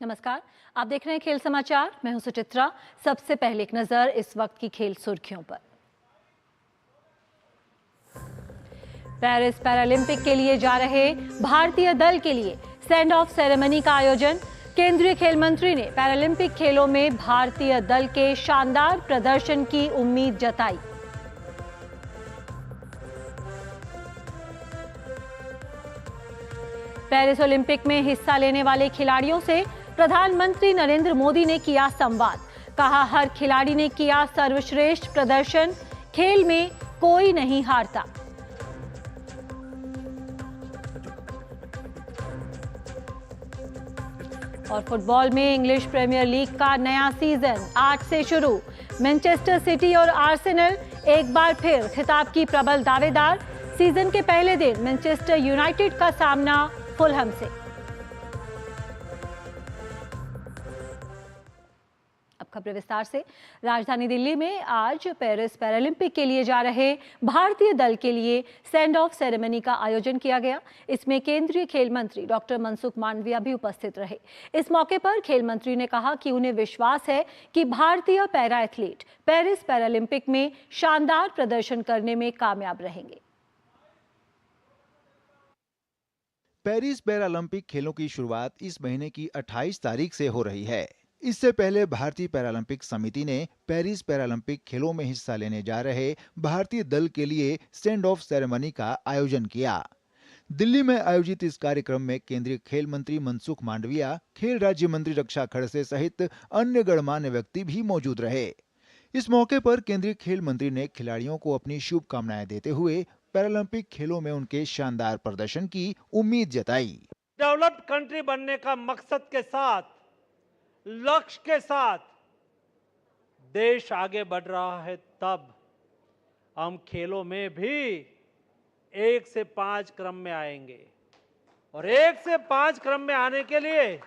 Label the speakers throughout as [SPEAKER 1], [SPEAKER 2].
[SPEAKER 1] नमस्कार, आप देख रहे हैं खेल समाचार। मैं हूं सुचित्रा। सबसे पहले एक नजर इस वक्त की खेल सुर्खियों पर। पेरिस पैरालंपिक के लिए जा रहे भारतीय दल के लिए सेंड ऑफ सेरेमनी का आयोजन। केंद्रीय खेल मंत्री ने पैरालंपिक खेलों में भारतीय दल के शानदार प्रदर्शन की उम्मीद जताई। पेरिस ओलंपिक में हिस्सा लेने वाले खिलाड़ियों से प्रधानमंत्री नरेंद्र मोदी ने किया संवाद। कहा, हर खिलाड़ी ने किया सर्वश्रेष्ठ प्रदर्शन, खेल में कोई नहीं हारता। और फुटबॉल में इंग्लिश प्रीमियर लीग का नया सीजन 8 से शुरू। मैनचेस्टर सिटी और आर्सेनल एक बार फिर खिताब की प्रबल दावेदार। सीजन के पहले दिन मैनचेस्टर यूनाइटेड का सामना फुलहम से। अब खबरें विस्तार से। राजधानी दिल्ली में आज पेरिस पैरालंपिक के लिए जा रहे भारतीय दल के लिए सेंड ऑफ सेरेमनी का आयोजन किया गया। इसमें केंद्रीय खेल मंत्री डॉक्टर मनसुख मांडविया भी उपस्थित रहे। इस मौके पर खेल मंत्री ने कहा कि उन्हें विश्वास है कि भारतीय पैरा एथलीट पेरिस पैरालंपिक में शानदार प्रदर्शन करने में कामयाब रहेंगे।
[SPEAKER 2] पेरिस पैरालंपिक खेलों की शुरुआत इस महीने की 28 तारीख से हो रही है। इससे पहले भारतीय पैरालंपिक समिति ने पेरिस पैरालंपिक खेलों में हिस्सा लेने जा रहे भारतीय दल के लिए सेंड ऑफ सेरेमनी का आयोजन किया। दिल्ली में आयोजित इस कार्यक्रम में केंद्रीय खेल मंत्री मनसुख मांडविया, खेल राज्य मंत्री रक्षा खड़से सहित अन्य गणमान्य व्यक्ति भी मौजूद रहे। इस मौके पर केंद्रीय खेल मंत्री ने खिलाड़ियों को अपनी शुभकामनाएं देते हुए पैरालंपिक खेलों में उनके शानदार प्रदर्शन की उम्मीद जताई।
[SPEAKER 3] डेवलप्ड कंट्री बनने का मकसद के साथ, लक्ष्य के साथ देश आगे बढ़ रहा है, तब हम खेलों में भी 1 से 5 क्रम में आएंगे। और 1 से 5 क्रम में आने के लिए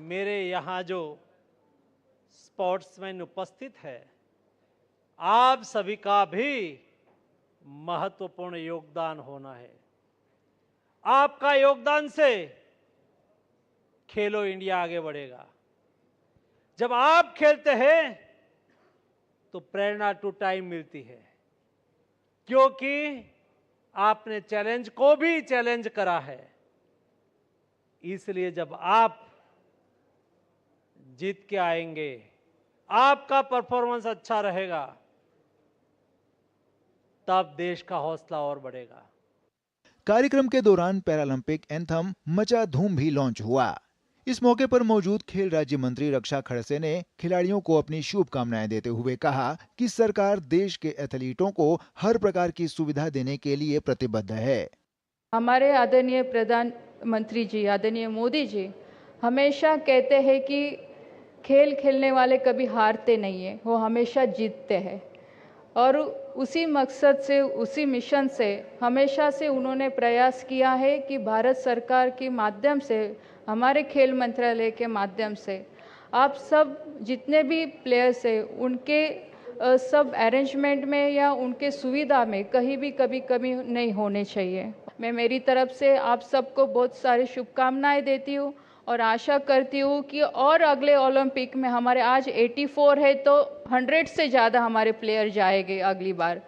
[SPEAKER 3] मेरे यहां जो स्पोर्ट्समैन उपस्थित है, आप सभी का भी महत्वपूर्ण योगदान होना है। आपका योगदान से खेलो इंडिया आगे बढ़ेगा। जब आप खेलते हैं तो प्रेरणा टू टाइम मिलती है, क्योंकि आपने चैलेंज को भी चैलेंज करा है। इसलिए जब आप जीत के आएंगे, आपका परफॉर्मेंस अच्छा रहेगा, तब देश का हौसला और बढ़ेगा।
[SPEAKER 2] कार्यक्रम के दौरान पैरालंपिक एंथम मचा धूम भी लॉन्च हुआ। इस मौके पर मौजूद खेल राज्य मंत्री रक्षा खड़से ने खिलाड़ियों को अपनी शुभकामनाएं देते हुए कहा कि सरकार देश के एथलीटों को हर प्रकार की सुविधा देने के लिए प्रतिबद्ध है।
[SPEAKER 4] हमारे आदरणीय प्रधानमंत्री जी, आदरणीय मोदी जी हमेशा कहते हैं कि खेल खेलने वाले कभी हारते नहीं है, वो हमेशा जीतते हैं। और उसी मकसद से, उसी मिशन से हमेशा से उन्होंने प्रयास किया है कि भारत सरकार के माध्यम से, हमारे खेल मंत्रालय के माध्यम से आप सब जितने भी प्लेयर्स हैं उनके सब अरेंजमेंट में या उनके सुविधा में कहीं भी कभी कमी नहीं होने चाहिए। मैं मेरी तरफ से आप सबको बहुत सारी शुभकामनाएं देती हूँ और आशा करती हूँ कि और अगले ओलंपिक में हमारे आज 84 है तो 100 से ज्यादा हमारे प्लेयर जाएंगे अगली बार।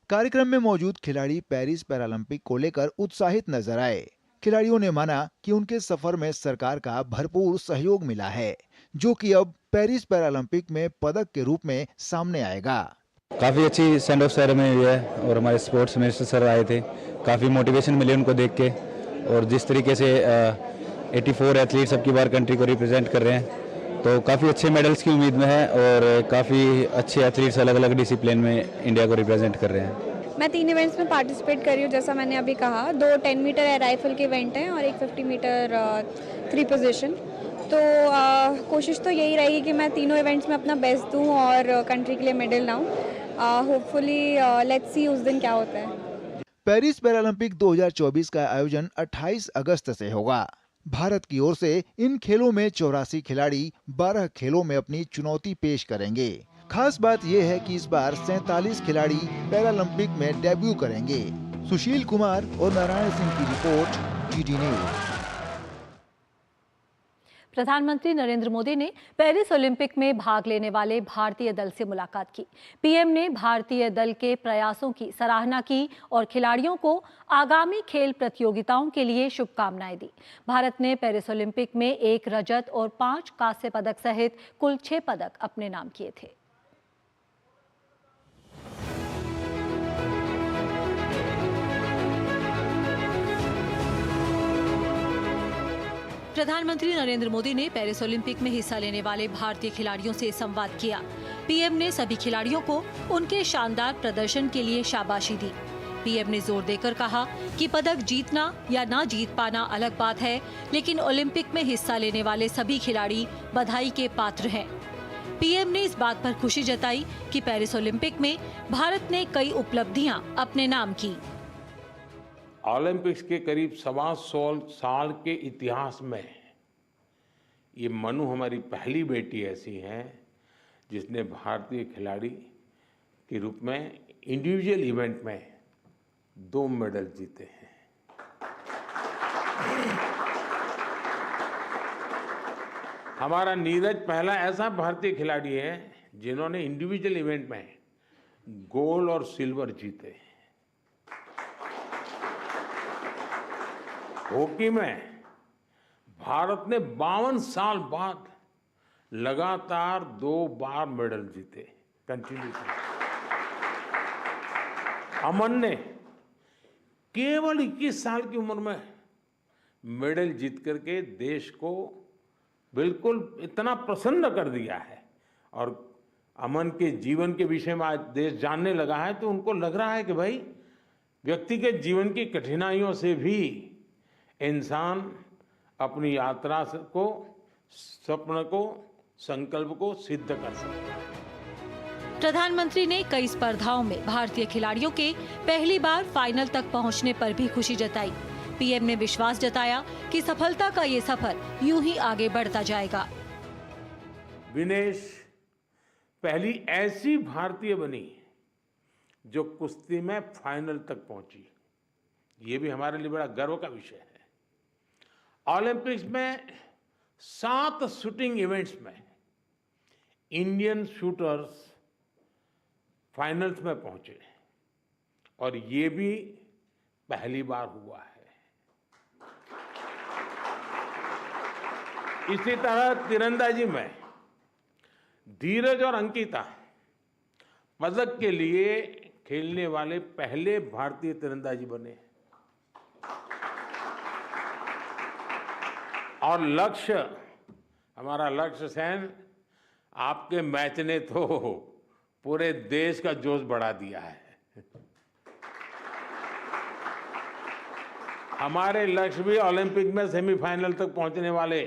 [SPEAKER 2] कार्यक्रम में मौजूद खिलाड़ी पेरिस पैरालंपिक को लेकर उत्साहित नजर आए। खिलाड़ियों ने माना कि उनके सफर में सरकार का भरपूर सहयोग मिला है, जो कि अब पेरिस पैरालंपिक में पदक के रूप में सामने आएगा।
[SPEAKER 5] काफ़ी अच्छी सेंड ऑफ सेरेमनी हुई है और हमारे स्पोर्ट्स मिनिस्टर सर आए थे। काफ़ी मोटिवेशन मिली उनको देख के, और जिस तरीके से 84 एथलीट्स अब की बार कंट्री को रिप्रेजेंट कर रहे हैं, तो काफ़ी अच्छे मेडल्स की उम्मीद में है और काफ़ी अच्छे एथलीट्स अलग अलग डिसिप्लिन में इंडिया को रिप्रेजेंट कर रहे हैं।
[SPEAKER 6] मैं 3 इवेंट्स में पार्टिसिपेट कर रही हूँ, जैसा मैंने अभी कहा। 2 10 मीटर एयर राइफल के इवेंट हैं और एक 50 मीटर 3 पोजीशन। तो कोशिश तो यही रहेगी कि मैं तीनों इवेंट्स में अपना बेस्ट दूँ और कंट्री के लिए मेडल लाऊँ। होपफुली लेट्स सी उस दिन क्या होता है।
[SPEAKER 2] पेरिस पैरालंपिक 2024 का आयोजन 28 अगस्त से होगा। भारत की ओर से इन खेलों में 84 खिलाड़ी 12 खेलों में अपनी चुनौती पेश करेंगे। खास बात यह है कि इस बार 47 खिलाड़ी पैरालंपिक में डेब्यू करेंगे। सुशील कुमार और नारायण सिंह की रिपोर्ट, GT न्यूज।
[SPEAKER 1] प्रधानमंत्री नरेंद्र मोदी ने पेरिस ओलंपिक में भाग लेने वाले भारतीय दल से मुलाकात की। पीएम ने भारतीय दल के प्रयासों की सराहना की और खिलाड़ियों को आगामी खेल प्रतियोगिताओं के लिए शुभकामनाएं दी। भारत ने पेरिस ओलंपिक में 1 रजत और 5 कांस्य पदक सहित कुल 6 पदक अपने नाम किए थे। प्रधानमंत्री नरेंद्र मोदी ने पेरिस ओलंपिक में हिस्सा लेने वाले भारतीय खिलाड़ियों से संवाद किया। पीएम ने सभी खिलाड़ियों को उनके शानदार प्रदर्शन के लिए शाबाशी दी। पीएम ने जोर देकर कहा कि पदक जीतना या ना जीत पाना अलग बात है, लेकिन ओलंपिक में हिस्सा लेने वाले सभी खिलाड़ी बधाई के पात्र हैं। पीएम ने इस बात पर खुशी जताई कि पेरिस ओलंपिक में भारत ने कई उपलब्धियां अपने नाम की।
[SPEAKER 7] ओलंपिक्स के करीब 125 साल के इतिहास में ये मनु हमारी पहली बेटी ऐसी है जिसने भारतीय खिलाड़ी के रूप में इंडिविजुअल इवेंट में 2 मेडल जीते हैं। हमारा नीरज पहला ऐसा भारतीय खिलाड़ी है जिन्होंने इंडिविजुअल इवेंट में गोल्ड और सिल्वर जीते हैं। हॉकी में भारत ने 52 साल बाद लगातार 2 बार मेडल जीते कंटिन्यू। अमन ने केवल 21 साल की उम्र में मेडल जीत करके देश को बिल्कुल इतना प्रसन्न कर दिया है। और अमन के जीवन के विषय में आज देश जानने लगा है तो उनको लग रहा है कि भाई व्यक्ति के जीवन की कठिनाइयों से भी इंसान अपनी यात्रा को, स्वप्न को, संकल्प को सिद्ध कर सकता है।
[SPEAKER 1] प्रधानमंत्री ने कई स्पर्धाओं में भारतीय खिलाड़ियों के पहली बार फाइनल तक पहुंचने पर भी खुशी जताई। पीएम ने विश्वास जताया कि सफलता का ये सफर यूं ही आगे बढ़ता जाएगा।
[SPEAKER 7] विनेश पहली ऐसी भारतीय बनी जो कुश्ती में फाइनल तक पहुंची। ये भी हमारे लिए बड़ा गर्व का विषय है। ओलंपिक्स में 7 शूटिंग इवेंट्स में इंडियन शूटर्स फाइनल्स में पहुंचे और ये भी पहली बार हुआ है। इसी तरह तीरंदाजी में धीरज और अंकिता पदक के लिए खेलने वाले पहले भारतीय तीरंदाजी बने। और लक्ष्य, हमारा लक्ष्य सेन, आपके मैच ने तो पूरे देश का जोश बढ़ा दिया है। हमारे लक्ष्य भी ओलंपिक में सेमीफाइनल तक पहुंचने वाले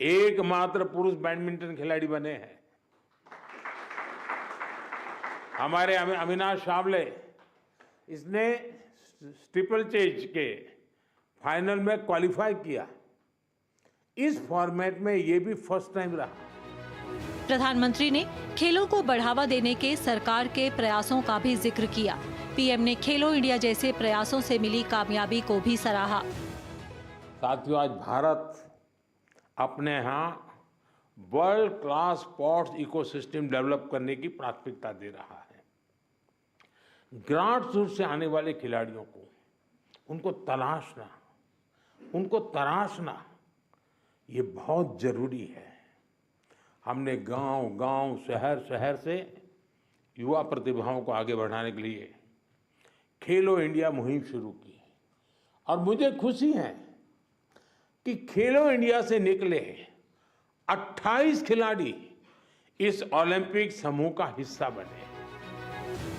[SPEAKER 7] एकमात्र पुरुष बैडमिंटन खिलाड़ी बने हैं। हमारे अविनाश सावले, इसने स्टीपल चेज के फाइनल में क्वालिफाई किया। इस फॉर्मेट में ये भी फर्स्ट टाइम रहा।
[SPEAKER 1] प्रधानमंत्री ने खेलों को बढ़ावा देने के सरकार के प्रयासों का भी जिक्र किया। पीएम ने खेलो इंडिया जैसे प्रयासों से मिली कामयाबी को भी सराहा।
[SPEAKER 7] साथियों, आज भारत अपने यहाँ world class sports ecosystem develop करने की प्राथमिकता दे रहा है। ग्रासरूट से आने वाले खिलाड़ियों को उनको तराशना ये बहुत जरूरी है। हमने गांव-गांव, शहर से युवा प्रतिभाओं को आगे बढ़ाने के लिए खेलो इंडिया मुहिम शुरू की और मुझे खुशी है कि खेलो इंडिया से निकले 28 खिलाड़ी इस ओलंपिक समूह का हिस्सा बने।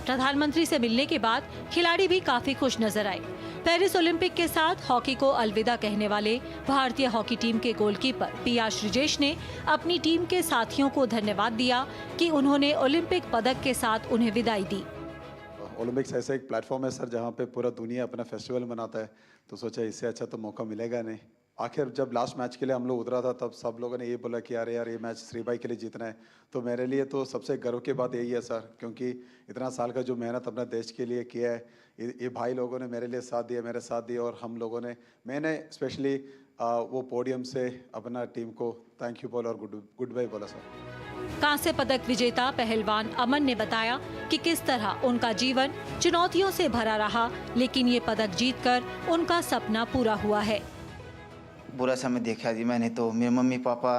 [SPEAKER 1] प्रधानमंत्री से मिलने के बाद खिलाड़ी भी काफी खुश नजर आए। पेरिस ओलंपिक के साथ हॉकी को अलविदा कहने वाले भारतीय हॉकी टीम के गोलकीपर पी.आर. श्रीजेश ने अपनी टीम के साथियों को धन्यवाद दिया कि उन्होंने ओलंपिक पदक के साथ उन्हें विदाई दी।
[SPEAKER 8] ओलंपिक्स ऐसा एक प्लेटफॉर्म है सर जहाँ पे पूरा दुनिया अपना फेस्टिवल मनाता है, तो सोचा इससे अच्छा तो मौका मिलेगा नहीं। आखिर जब लास्ट मैच के लिए हम लोग उतरा था तब सब लोगों ने ये बोला कि यार ये मैच श्रीबाई के लिए जीतना है। तो मेरे लिए तो सबसे गर्व की बात यही है सर, क्योंकि इतना साल का जो मेहनत अपना देश के लिए किया है, ये भाई लोगों ने मेरे लिए साथ दिया, मेरे साथ दिया। और हम लोगों ने, मैंने स्पेशली वो पोडियम से अपना टीम को थैंक यू बोला और गुड बाय बोला सर।
[SPEAKER 1] कांस्य पदक विजेता पहलवान अमन ने बताया कि किस तरह उनका जीवन चुनौतियों से भरा रहा, लेकिन ये पदक जीतकर उनका सपना पूरा हुआ है।
[SPEAKER 9] बुरा समय देखा जी मैंने, तो मेरे मम्मी पापा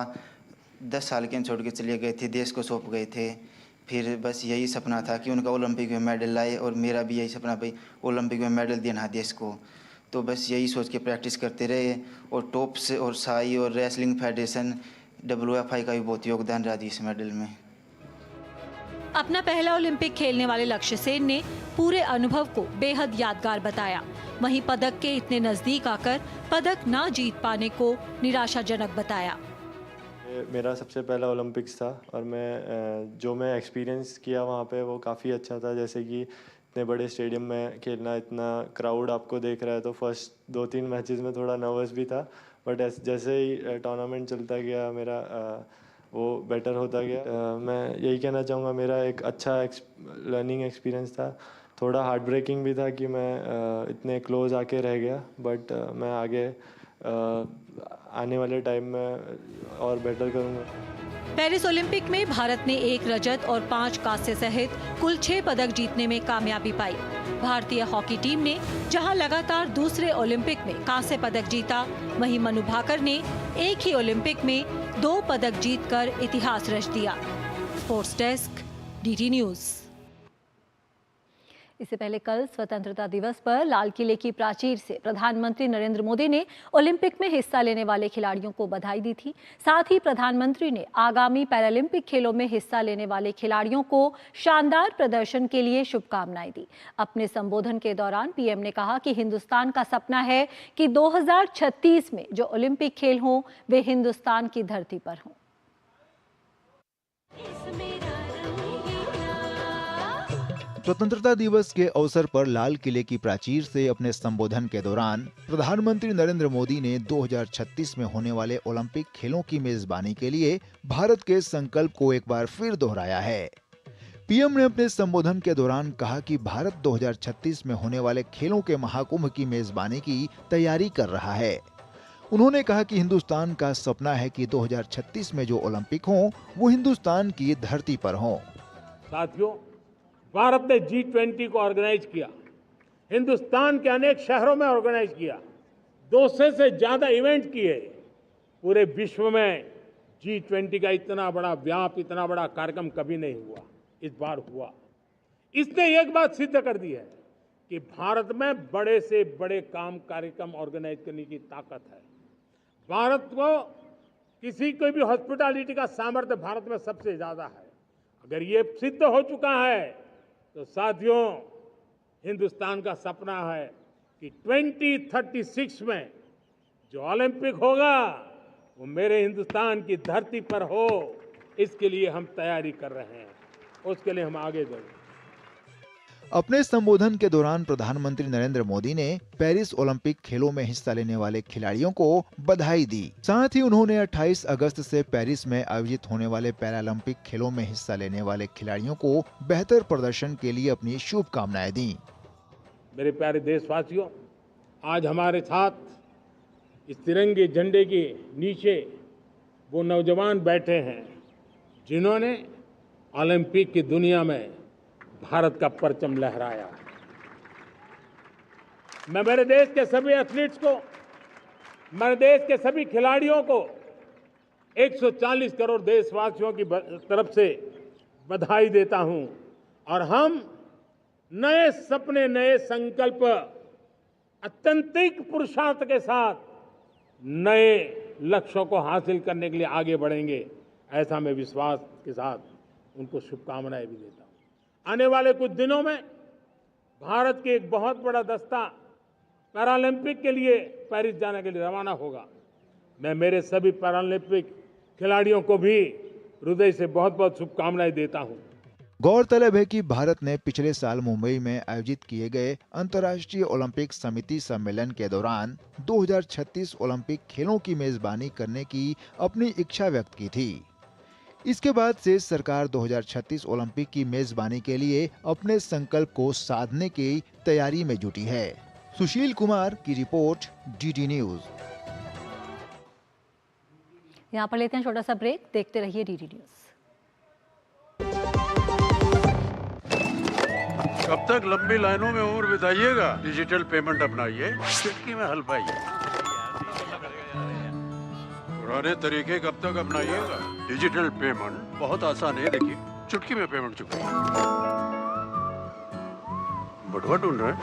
[SPEAKER 9] 10 साल के छोड़ के चले गए थे, देश को सौंप गए थे। फिर बस यही सपना था कि उनका ओलंपिक में मेडल लाए, और मेरा भी यही सपना भाई ओलंपिक में मेडल देना देश को। तो बस यही सोच के प्रैक्टिस करते रहे, और टॉप्स और साई और रेसलिंग फेडरेशन WFI का भी बहुत योगदान रहा जी इस मेडल में।
[SPEAKER 1] अपना पहला ओलंपिक खेलने वाले लक्ष्य सेन ने पूरे अनुभव को बेहद यादगार बताया। वहीं पदक के इतने नजदीक आकर पदक ना जीत पाने को निराशाजनक बताया।
[SPEAKER 10] मेरा सबसे पहला ओलंपिक्स था, और जो मैं एक्सपीरियंस किया वहाँ पे वो काफ़ी अच्छा था। जैसे कि इतने बड़े स्टेडियम में खेलना, इतना क्राउड आपको देख रहा है, तो फर्स्ट 2-3 मैचेस में थोड़ा नर्वस भी था, बट जैसे ही टूर्नामेंट चलता गया मेरा वो बेटर होता गया। मैं यही कहना चाहूँगा, मेरा एक अच्छा लर्निंग एक्सपीरियंस था। थोड़ा हार्ट ब्रेकिंग भी था कि मैं इतने क्लोज आके रह गया, बट मैं आगे आने वाले टाइम में और बेटर करूँगा।
[SPEAKER 1] पेरिस ओलंपिक में भारत ने 1 रजत और 5 कांस्य सहित कुल 6 पदक जीतने में कामयाबी पाई। भारतीय हॉकी टीम ने जहां लगातार दूसरे ओलंपिक में कांस्य पदक जीता, वहीं मनु भाकर ने एक ही ओलंपिक में 2 पदक जीतकर इतिहास रच दिया। Sports desk, DT news. इससे पहले कल स्वतंत्रता दिवस पर लाल किले की प्राचीर से प्रधानमंत्री नरेंद्र मोदी ने ओलंपिक में हिस्सा लेने वाले खिलाड़ियों को बधाई दी थी। साथ ही प्रधानमंत्री ने आगामी पैरालंपिक खेलों में हिस्सा लेने वाले खिलाड़ियों को शानदार प्रदर्शन के लिए शुभकामनाएं दी। अपने संबोधन के दौरान पीएम ने कहा कि हिंदुस्तान का सपना है कि 2036 में जो ओलंपिक खेल हों वे हिंदुस्तान की धरती पर हों।
[SPEAKER 2] स्वतंत्रता दिवस के अवसर पर लाल किले की प्राचीर से अपने संबोधन के दौरान प्रधानमंत्री नरेंद्र मोदी ने 2036 में होने वाले ओलंपिक खेलों की मेजबानी के लिए भारत के संकल्प को एक बार फिर दोहराया है। पीएम ने अपने संबोधन के दौरान कहा कि भारत 2036 में होने वाले खेलों के महाकुंभ की मेजबानी की तैयारी कर रहा है। उन्होंने कहा कि हिंदुस्तान का सपना है कि 2036 में जो ओलंपिक हों वो हिंदुस्तान की धरती पर हों।
[SPEAKER 7] साथियों, भारत ने G20 को ऑर्गेनाइज किया, हिंदुस्तान के अनेक शहरों में ऑर्गेनाइज किया, 200 से ज्यादा इवेंट किए। पूरे विश्व में G20 का इतना बड़ा व्याप, इतना बड़ा कार्यक्रम कभी नहीं हुआ, इस बार हुआ। इसने एक बात सिद्ध कर दी है कि भारत में बड़े से बड़े कार्यक्रम ऑर्गेनाइज करने की ताकत है। भारत को किसी कोई भी हॉस्पिटैलिटी का सामर्थ्य भारत में सबसे ज्यादा है। अगर ये सिद्ध हो चुका है तो साथियों, हिंदुस्तान का सपना है कि 2036 में जो ओलंपिक होगा वो मेरे हिंदुस्तान की धरती पर हो। इसके लिए हम तैयारी कर रहे हैं, उसके लिए हम आगे बढ़ेंगे।
[SPEAKER 2] अपने संबोधन के दौरान प्रधानमंत्री नरेंद्र मोदी ने पेरिस ओलंपिक खेलों में हिस्सा लेने वाले खिलाड़ियों को बधाई दी। साथ ही उन्होंने 28 अगस्त से पेरिस में आयोजित होने वाले पैरालंपिक खेलों में हिस्सा लेने वाले खिलाड़ियों को बेहतर प्रदर्शन के लिए अपनी शुभकामनाएं दी।
[SPEAKER 7] मेरे प्यारे देशवासियों, आज हमारे साथ इस तिरंगे झंडे के नीचे वो नौजवान बैठे हैं जिन्होंने ओलंपिक की दुनिया में भारत का परचम लहराया। मैं मेरे देश के सभी एथलीट्स को, मेरे देश के सभी खिलाड़ियों को 140 करोड़ देशवासियों की तरफ से बधाई देता हूं। और हम नए सपने, नए संकल्प, अत्यंतिक पुरुषार्थ के साथ नए लक्ष्यों को हासिल करने के लिए आगे बढ़ेंगे, ऐसा मैं विश्वास के साथ उनको शुभकामनाएं भी देता हूं। आने वाले कुछ दिनों में भारत के एक बहुत बड़ा दस्ता पैरालंपिक के लिए पेरिस जाने के लिए रवाना होगा। मैं मेरे सभी पैरालंपिक खिलाड़ियों को भी हृदय से बहुत बहुत शुभकामनाएं देता हूं।
[SPEAKER 2] गौरतलब है कि भारत ने पिछले साल मुंबई में आयोजित किए गए अंतर्राष्ट्रीय ओलंपिक समिति सम्मेलन के दौरान 2036 ओलंपिक खेलों की मेजबानी करने की अपनी इच्छा व्यक्त की थी। इसके बाद से सरकार 2036 ओलंपिक की मेजबानी के लिए अपने संकल्प को साधने की तैयारी में जुटी है। सुशील कुमार की रिपोर्ट, DT न्यूज।
[SPEAKER 1] यहाँ पर लेते हैं छोटा सा ब्रेक, देखते रहिए डीडी न्यूज।
[SPEAKER 11] कब तक लंबी लाइनों में उम्र बिताइएगा? डिजिटल पेमेंट अपनाइए, चुटकी में हल पाइए। पुराने तरीके कब तक अपनाइएगा? डिजिटल पेमेंट बहुत आसान है, देखिए चुटकी में पेमेंट चुकाइए। बटुआ ढूंढ रहे हैं?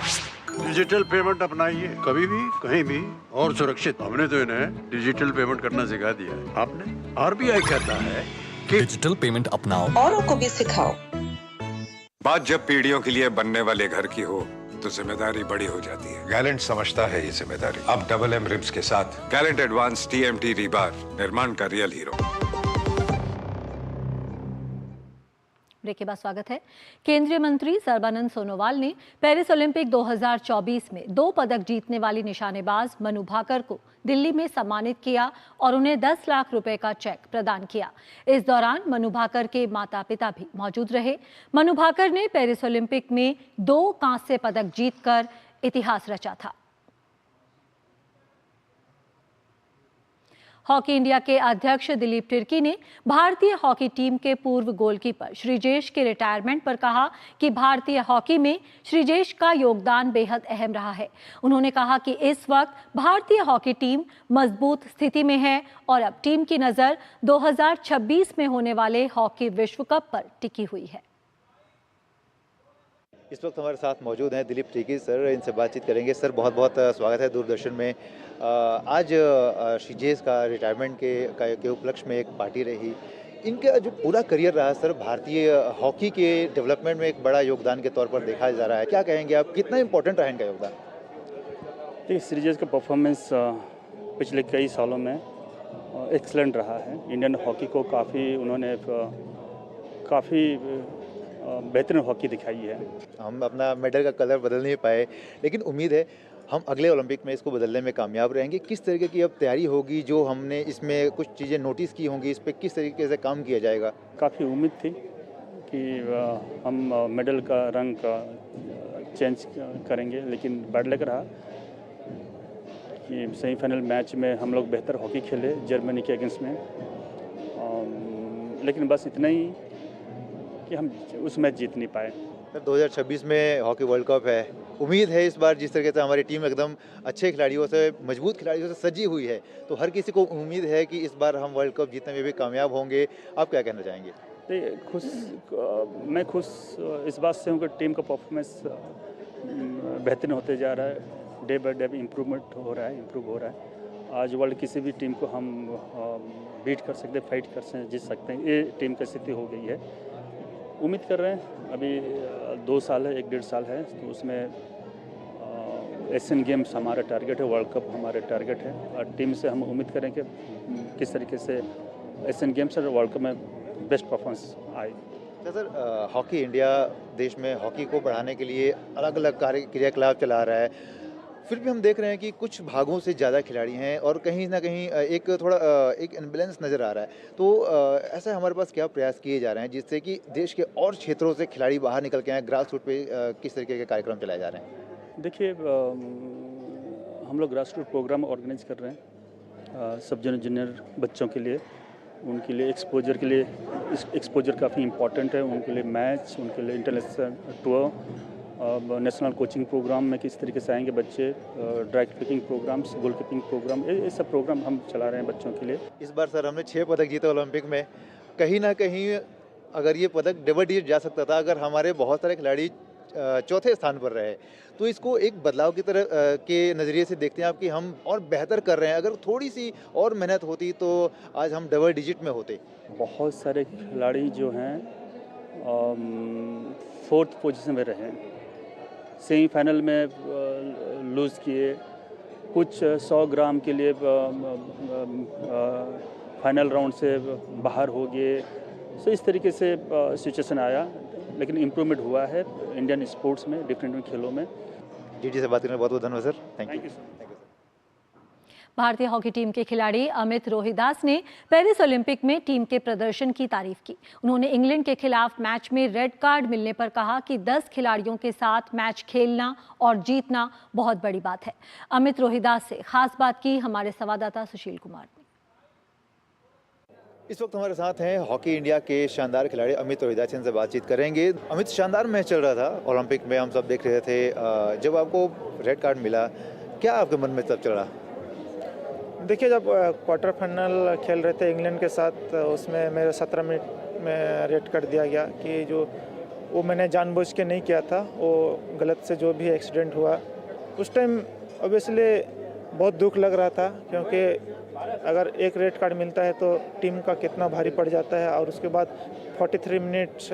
[SPEAKER 11] डिजिटल पेमेंट अपनाइए, कभी भी कहीं भी और सुरक्षित। हमने तो इन्हें डिजिटल पेमेंट करना सिखा दिया है। आपने? आरबीआई कहता है कि
[SPEAKER 12] डिजिटल पेमेंट अपनाओ,
[SPEAKER 13] औरों को भी सिखाओ।
[SPEAKER 14] बात जब पीढ़ियों के लिए बनने वाले घर की हो तो जिम्मेदारी बड़ी हो जाती है। गैलेंट समझता है ये जिम्मेदारी। अब डबल एम रिब्स के साथ गैलेंट एडवांस TMT रीबार, निर्माण का रियल हीरो।
[SPEAKER 1] ब्रेक के बाद स्वागत है। केंद्रीय मंत्री सर्बानंद सोनोवाल ने पेरिस ओलंपिक 2024 में 2 पदक जीतने वाली निशानेबाज मनु भाकर को दिल्ली में सम्मानित किया और उन्हें 10 लाख रुपए का चेक प्रदान किया। इस दौरान मनु भाकर के माता पिता भी मौजूद रहे। मनु भाकर ने पेरिस ओलंपिक में 2 कांस्य पदक जीतकर इतिहास रचा था। हॉकी इंडिया के अध्यक्ष दिलीप तिर्की ने भारतीय हॉकी टीम के पूर्व गोलकीपर श्रीजेश के रिटायरमेंट पर कहा कि भारतीय हॉकी में श्रीजेश का योगदान बेहद अहम रहा है। उन्होंने कहा कि इस वक्त भारतीय हॉकी टीम मजबूत स्थिति में है और अब टीम की नज़र 2026 में होने वाले हॉकी विश्व कप पर टिकी हुई है।
[SPEAKER 2] इस वक्त हमारे साथ मौजूद हैं दिलीप तिर्की सर, इनसे बातचीत करेंगे। सर बहुत बहुत स्वागत है दूरदर्शन में। आज श्रीजेश का रिटायरमेंट के उपलक्ष्य में एक पार्टी रही। इनका जो पूरा करियर रहा सर, भारतीय हॉकी के डेवलपमेंट में एक बड़ा योगदान के तौर पर देखा जा रहा है। क्या कहेंगे आप, कितना इम्पोर्टेंट रहा इनका योगदान?
[SPEAKER 15] देखिए, श्रीजेश का परफॉर्मेंस पिछले कई सालों में एक्सलेंट रहा है। इंडियन हॉकी को उन्होंने काफ़ी बेहतरीन हॉकी दिखाई है।
[SPEAKER 2] हम अपना मेडल का कलर बदल नहीं पाए, लेकिन उम्मीद है हम अगले ओलंपिक में इसको बदलने में कामयाब रहेंगे। किस तरीके की अब तैयारी होगी, जो हमने इसमें कुछ चीज़ें नोटिस की होंगी, इस पर किस तरीके से काम किया जाएगा?
[SPEAKER 15] काफ़ी उम्मीद थी कि हम मेडल का रंग चेंज करेंगे, लेकिन बैड लग रहा कि सेमीफाइनल मैच में हम लोग बेहतर हॉकी खेले जर्मनी के अगेंस्ट में, लेकिन बस इतना ही कि हम उस मैच जीत नहीं पाए।
[SPEAKER 2] सर 2026 में हॉकी वर्ल्ड कप है, उम्मीद है इस बार जिस तरीके से हमारी टीम एकदम अच्छे खिलाड़ियों से, मजबूत खिलाड़ियों से सजी हुई है, तो हर किसी को उम्मीद है कि इस बार हम वर्ल्ड कप जीतने में भी कामयाब होंगे। आप क्या कहना चाहेंगे?
[SPEAKER 15] मैं खुश इस बात से हूँ कि टीम का परफॉर्मेंस बेहतरीन होते जा रहा है, डे बाय डे इम्प्रूव हो रहा है। आज वर्ल्ड किसी भी टीम को हम बीट कर सकते, फाइट कर सकते, जीत सकते हैं। ये टीम की स्थिति हो गई है। उम्मीद कर रहे हैं, अभी 2 साल है, 1-1.5 साल है, तो उसमें एशियन गेम्स हमारा टारगेट है, वर्ल्ड कप हमारा टारगेट है, और टीम से हम उम्मीद करें कि किस तरीके से एशियन गेम्स और वर्ल्ड कप में बेस्ट परफॉर्मेंस आए।
[SPEAKER 2] सर हॉकी इंडिया देश में हॉकी को बढ़ाने के लिए अलग अलग क्रियाकलाप चला रहा है, फिर भी हम देख रहे हैं कि कुछ भागों से ज़्यादा खिलाड़ी हैं और कहीं ना कहीं एक इनबैलेंस नज़र आ रहा है। तो ऐसे हमारे पास क्या प्रयास किए जा रहे हैं जिससे कि देश के और क्षेत्रों से खिलाड़ी बाहर निकल के आए? ग्रास रूट पे किस तरीके के कार्यक्रम चलाए जा रहे हैं?
[SPEAKER 15] देखिए, हम लोग ग्रास रूट प्रोग्राम ऑर्गेनाइज कर रहे हैं सब जूनियर बच्चों के लिए, उनके लिए एक्सपोजर के लिए। एक्सपोजर काफ़ी इम्पोर्टेंट है उनके लिए, मैच, उनके लिए international tour, national coaching programme में किस तरीके से आएंगे बच्चे, drive keeping programmes, goal keeping programme, ये सब प्रोग्राम हम चला रहे हैं बच्चों के लिए।
[SPEAKER 2] इस बार सर हमने 6 पदक जीते ओलंपिक में। कहीं ना कहीं अगर ये पदक डबल डिजिट जा सकता था अगर हमारे बहुत सारे खिलाड़ी चौथे स्थान पर रहे, तो इसको एक बदलाव की तरह के नज़रिए से देखते हैं आप कि हम और बेहतर कर रहे हैं? अगर थोड़ी सी और मेहनत होती तो आज हम डबल डिजिट में होते।
[SPEAKER 15] बहुत सारे खिलाड़ी जो हैं 4th पोजीशन में रहे, सेमीफाइनल में लूज़ किए, कुछ 100 ग्राम के लिए फाइनल राउंड से बाहर हो गए। सो इस तरीके से सिचुएशन आया, लेकिन इम्प्रूवमेंट हुआ है इंडियन स्पोर्ट्स में, डिफरेंट खेलों में।
[SPEAKER 2] जी से बात करने बहुत बहुत धन्यवाद सर। Thank you.
[SPEAKER 1] भारतीय हॉकी टीम के खिलाड़ी अमित रोहिदास ने पेरिस ओलंपिक में टीम के प्रदर्शन की तारीफ की। उन्होंने इंग्लैंड के खिलाफ मैच में रेड कार्ड मिलने पर कहा कि 10 खिलाड़ियों के साथ मैच खेलना और जीतना बहुत बड़ी बात है। अमित रोहिदास से खास बात की हमारे संवाददाता सुशील कुमार ने।
[SPEAKER 2] इस वक्त हमारे साथ हैं हॉकी इंडिया के शानदार खिलाड़ी अमित रोहिदास, इनसे बातचीत करेंगे। अमित, शानदार मैच चल रहा था ओलंपिक में, हम सब देख रहे थे। जब आपको रेड कार्ड मिला, क्या आपके मन में तब चल रहा?
[SPEAKER 12] देखिए, जब क्वार्टर फाइनल खेल रहे थे इंग्लैंड के साथ, उसमें मेरे 17 मिनट में रेड कार्ड दिया गया कि जो वो मैंने जानबूझ के नहीं किया था, वो गलत से जो भी एक्सीडेंट हुआ उस टाइम ऑब्वियसली बहुत दुख लग रहा था, क्योंकि अगर एक रेड कार्ड मिलता है तो टीम का कितना भारी पड़ जाता है। और उसके बाद 43 मिनट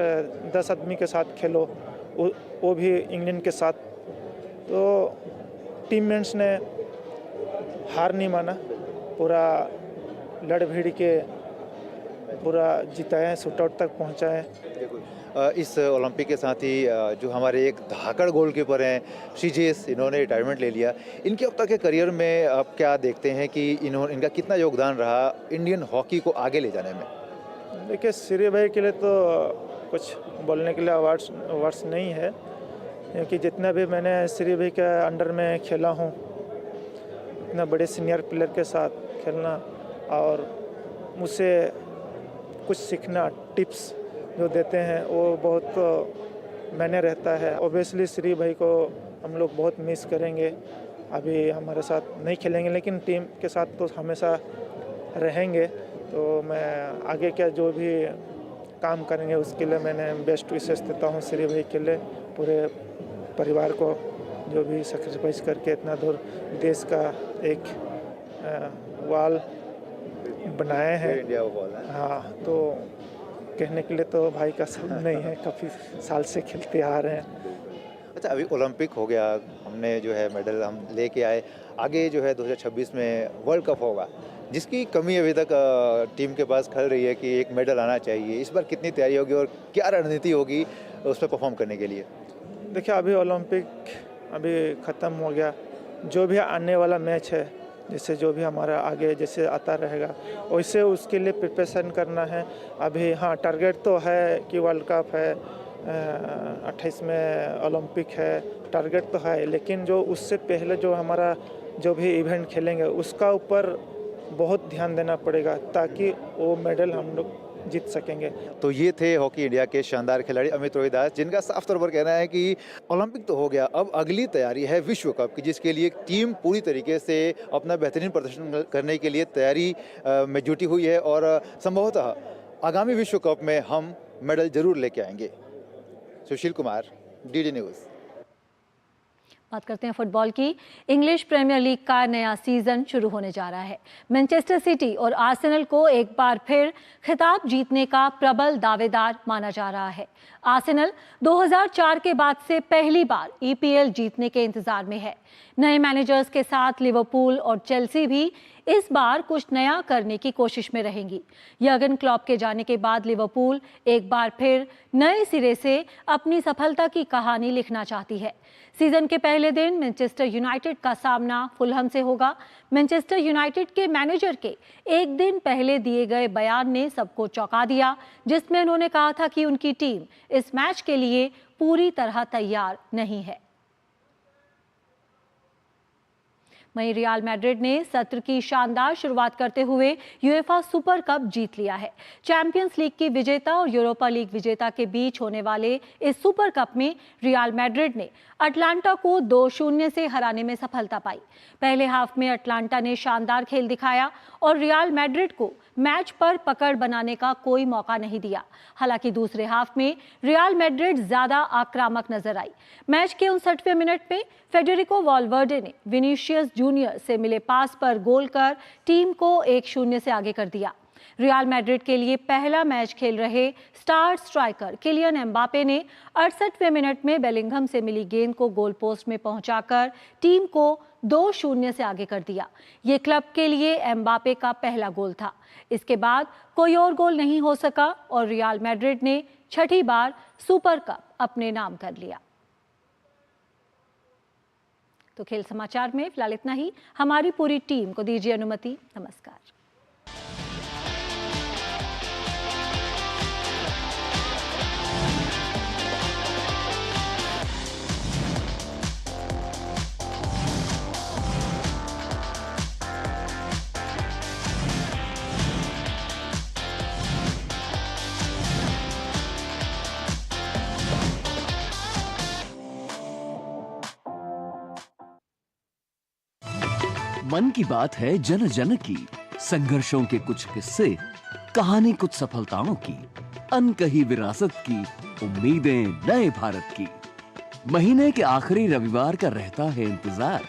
[SPEAKER 12] 10 आदमी के साथ खेलो, वो भी इंग्लैंड के साथ, तो टीममेट्स ने हार नहीं माना, पूरा लड़ भिड़ के पूरा जिताए, शूटआउट तक पहुंचाए।
[SPEAKER 2] इस ओलंपिक के साथ ही जो हमारे एक धाकड़ गोलकीपर हैं श्रीजेश, इन्होंने रिटायरमेंट ले लिया। इनके अब तक के करियर में आप क्या देखते हैं कि इनका कितना योगदान रहा इंडियन हॉकी को आगे ले जाने में?
[SPEAKER 12] देखिए, श्री भाई के लिए तो कुछ बोलने के लिए वर्ड्स नहीं है, क्योंकि जितना भी मैंने श्री भाई के अंडर में खेला हूँ, इतना बड़े सीनियर प्लेयर के साथ खेलना और मुझसे कुछ सीखना, टिप्स जो देते हैं वो बहुत मायने रहता है। ओबियसली श्री भाई को हम लोग बहुत मिस करेंगे। अभी हमारे साथ नहीं खेलेंगे, लेकिन टीम के साथ तो हमेशा रहेंगे। तो मैं आगे क्या जो भी काम करेंगे उसके लिए मैंने बेस्ट विशेष देता हूँ श्री भाई के लिए, पूरे परिवार को, जो भी सेक्रीफाइस करके इतना दूर देश का एक वाल बनाए हैं।
[SPEAKER 2] इंडिया वॉल है।
[SPEAKER 12] हाँ, तो कहने के लिए तो भाई का सब नहीं है, काफ़ी साल से खेलते आ रहे हैं।
[SPEAKER 2] अच्छा, अभी ओलंपिक हो गया, हमने जो है मेडल हम लेके आए, आगे जो है 2026 में वर्ल्ड कप होगा, जिसकी कमी अभी तक टीम के पास खल रही है कि एक मेडल आना चाहिए। इस बार कितनी तैयारी होगी और क्या रणनीति होगी उस पर परफॉर्म करने के लिए?
[SPEAKER 12] देखिए, अभी ओलंपिक अभी ख़त्म हो गया, जो भी आने वाला मैच है, जैसे जो भी हमारा आगे जैसे आता रहेगा वैसे उसके लिए प्रिपरेशन करना है। अभी हाँ, टारगेट तो है कि वर्ल्ड कप है, 28 में ओलंपिक है, टारगेट तो है, लेकिन जो उससे पहले जो हमारा जो भी इवेंट खेलेंगे उसका ऊपर बहुत ध्यान देना पड़ेगा, ताकि वो मेडल हम लोग जीत सकेंगे।
[SPEAKER 2] तो ये थे हॉकी इंडिया के शानदार खिलाड़ी अमित रोहिदास, जिनका साफ तौर पर कहना है कि ओलंपिक तो हो गया, अब अगली तैयारी है विश्व कप की, जिसके लिए टीम पूरी तरीके से अपना बेहतरीन प्रदर्शन करने के लिए तैयारी में जुटी हुई है और संभवतः आगामी विश्व कप में हम मेडल जरूर लेके आएंगे। Sushil Kumar, DD news.
[SPEAKER 1] बात करते हैं फुटबॉल की। इंग्लिश प्रीमियर लीग का नया सीजन शुरू होने जा रहा है। मैनचेस्टर सिटी और आर्सेनल को एक बार फिर खिताब जीतने का प्रबल दावेदार माना जा रहा है। आर्सेनल 2004 के बाद से पहली बार ईपीएल जीतने के इंतजार में है। नए मैनेजर्स के साथ लिवरपूल और चेल्सी भी इस बार कुछ नया करने की कोशिश में रहेंगी। यर्गन क्लॉप के जाने के बाद लिवरपूल एक बार फिर नए सिरे से अपनी सफलता की कहानी लिखना चाहती है। सीजन के पहले दिन मैनचेस्टर यूनाइटेड का सामना फुलहम से होगा। मैनचेस्टर यूनाइटेड के मैनेजर के एक दिन पहले दिए गए बयान ने सबको चौंका दिया, जिसमें उन्होंने कहा था कि उनकी टीम इस मैच के लिए पूरी तरह तैयार नहीं है। वहीं रियल मैड्रिड ने सत्र की शानदार शुरुआत करते हुए यूएफा सुपर कप जीत लिया है। चैंपियंस लीग की विजेता और यूरोपा लीग विजेता के बीच होने वाले इस सुपर कप में रियल मैड्रिड ने अटलांटा को 2-0 से हराने में सफलता पाई। पहले हाफ में अटलांटा ने शानदार खेल दिखाया और रियल मैड्रिड को मैच पर पकड़ बनाने का कोई मौका नहीं दिया। हालांकि दूसरे हाफ में रियल मैड्रिड ज्यादा आक्रामक नजर आई। मैच के 59वें मिनट में फेडेरिको वाल्वर्डे ने विनीशियस जूनियर से मिले पास पर गोल कर टीम को 1-0 से आगे कर दिया। रियल मैड्रिड के लिए पहला मैच खेल रहे स्टार स्ट्राइकर किलियन एम्बापे ने 68वें मिनट में बेलिंघम से मिली गेंद को गोल पोस्ट में पहुंचाकर टीम को 2-0 से आगे कर दिया। ये क्लब के लिए एम्बापे का पहला गोल था। इसके बाद कोई और गोल नहीं हो सका और रियल मैड्रिड ने छठी बार सुपर कप अपने नाम कर लिया। तो खेल समाचार में फिलहाल इतना ही। हमारी पूरी टीम को दीजिए अनुमति। नमस्कार।
[SPEAKER 13] मन की बात है जन जन की, संघर्षों के कुछ किस्से, कहानी कुछ सफलताओं की, अनकही विरासत की, उम्मीदें नए भारत की। महीने के आखिरी रविवार का रहता है इंतजार।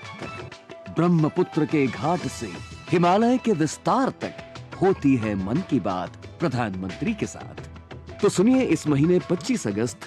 [SPEAKER 13] ब्रह्मपुत्र के घाट से हिमालय के विस्तार तक होती है मन की बात प्रधानमंत्री के साथ। तो सुनिए इस महीने 25 अगस्त